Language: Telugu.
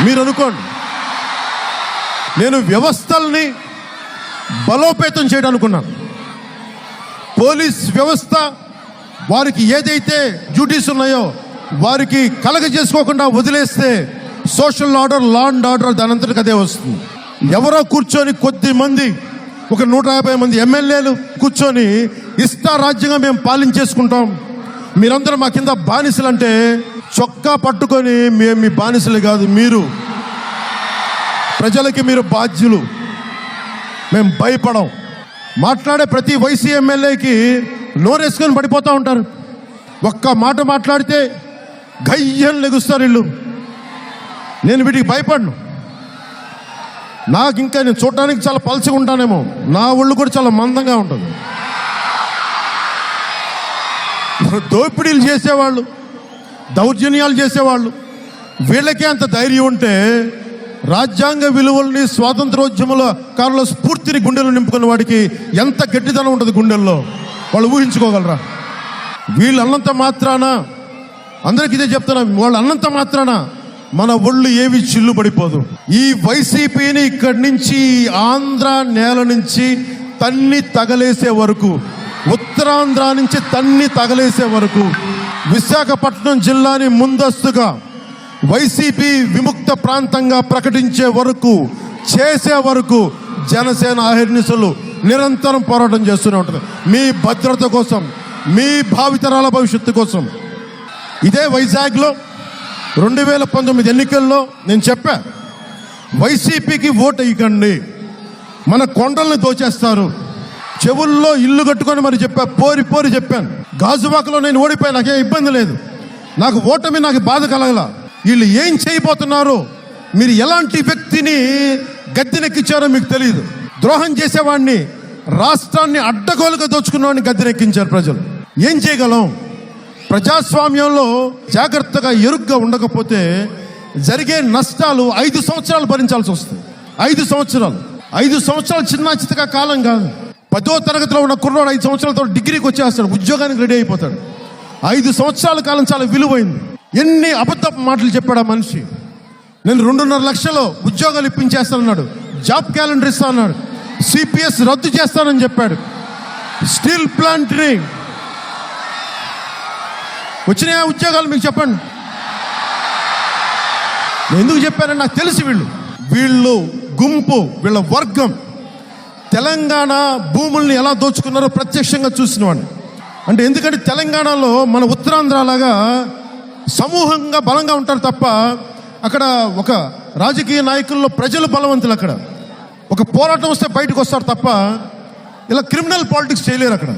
మీరు అనుకోండి, నేను వ్యవస్థల్ని బలోపేతం చేయడం అనుకున్నాను. పోలీస్ వ్యవస్థ వారికి ఏదైతే డ్యూటీస్ ఉన్నాయో వారికి కలగజేసుకోకుండా వదిలేస్తే social order, law and order దానంతటికి అదే వస్తుంది. ఎవరో కూర్చొని కొద్ది మంది, ఒక 150 మంది ఎమ్మెల్యేలు కూర్చొని రాజ్యంగా మేము పాలించేసుకుంటాం, మీరందరూ మా కింద బానిసలు అంటే చొక్కా పట్టుకొని మేము మీ బానిసలు కాదు, మీరు ప్రజలకి మీరు బాధ్యులు, మేము భయపడం. మాట్లాడే ప్రతి వైసీ ఎమ్మెల్యేకి నోరేసుకొని పడిపోతూ ఉంటారు. ఒక్క మాట మాట్లాడితే గయ్యం లెగుస్తారు వీళ్ళు. నేను వీటికి భయపడను. నాకు ఇంకా నేను చూడటానికి చాలా పలచగా ఉంటానేమో, నా ఒళ్ళు కూడా చాలా మందంగా ఉంటుంది. దోపిడీలు చేసేవాళ్ళు, దౌర్జన్యాలు చేసేవాళ్ళు, వీళ్ళకే అంత ధైర్యం ఉంటే రాజ్యాంగ విలువల్ని, స్వాతంత్రోద్యముల కాలంలో స్ఫూర్తిని గుండెలు నింపుకున్న వాడికి ఎంత గట్టిదనం ఉంటుంది గుండెల్లో, వాళ్ళు ఊహించుకోగలరా? వీళ్ళు అన్నంత మాత్రాన, అందరికి ఇదే చెప్తున్నా, వాళ్ళు అన్నంత మాత్రాన మన ఒళ్ళు ఏవి చిల్లు పడిపోదు. ఈ వైసీపీని ఇక్కడి నుంచి ఆంధ్ర నేల నుంచి తన్ని తగలేసే వరకు, ఉత్తరాంధ్ర నుంచి తన్ని తగలేసే వరకు, విశాఖపట్నం జిల్లాని ముందస్తుగా వైసీపీ విముక్త ప్రాంతంగా ప్రకటించే వరకు, చేసే వరకు జనసేన అహర్నిశలు నిరంతరం పోరాటం చేస్తూనే ఉంటుంది. మీ భద్రత కోసం, మీ భావితరాల భవిష్యత్తు కోసం. ఇదే వైజాగ్లో 2019 ఎన్నికల్లో నేను చెప్పా, వైసీపీకి ఓటు వేయకండి, మన కొండల్ని దోచేస్తారు. చెవుల్లో ఇల్లు కట్టుకొని మరి చెప్పా, పోరి చెప్పాను. గాజువాకలో నేను ఓడిపోయాను, నాకేం ఇబ్బంది లేదు, నాకు ఓటమి, నాకు బాధ కలగల. వీళ్ళు ఏం చేయబోతున్నారు, మీరు ఎలాంటి వ్యక్తిని గద్దెనెక్కించారో మీకు తెలియదు. ద్రోహం చేసేవాడిని, రాష్ట్రాన్ని అడ్డగోలుగా దోచుకున్నవాడిని గద్దెనెక్కించారు ప్రజలు. ఏం చేయగలం? ప్రజాస్వామ్యంలో జాగ్రత్తగా ఎరుగ్గా ఉండకపోతే జరిగే నష్టాలు 5 సంవత్సరాలు భరించాల్సి వస్తుంది. 5 సంవత్సరాలు చిన్న చితక కాలం కాదు. 10వ తరగతిలో ఉన్న కుర్రోడు 5 సంవత్సరాలతో డిగ్రీకి వచ్చేస్తాడు, ఉద్యోగానికి రెడీ అయిపోతాడు. 5 సంవత్సరాల కాలం చాలా విలువైంది. ఎన్ని అబద్ధపు మాటలు చెప్పాడు ఆ మనిషి. నేను 2.5 లక్షలు ఉద్యోగాలు ఇప్పించేస్తానన్నాడు, జాబ్ క్యాలెండర్ ఇస్తా అన్నాడు, సిపిఎస్ రద్దు చేస్తానని చెప్పాడు. స్టీల్ ప్లాంట్ని వచ్చినాయా ఉద్యోగాలు మీకు చెప్పండి. ఎందుకు చెప్పారని నాకు తెలిసి వీళ్ళు గుంపు, వీళ్ళ వర్గం తెలంగాణ భూముల్ని ఎలా దోచుకున్నారో ప్రత్యక్షంగా చూసిన వాడిని. అంటే ఎందుకంటే తెలంగాణలో మన ఉత్తరాంధ్ర లాగా సమూహంగా బలంగా ఉంటారు తప్ప, అక్కడ ఒక రాజకీయ నాయకుల్లో ప్రజలు బలవంతులు. అక్కడ ఒక పోరాటం వస్తే బయటకు వస్తారు తప్ప ఇలా క్రిమినల్ పాలిటిక్స్ చేయలేరు అక్కడ.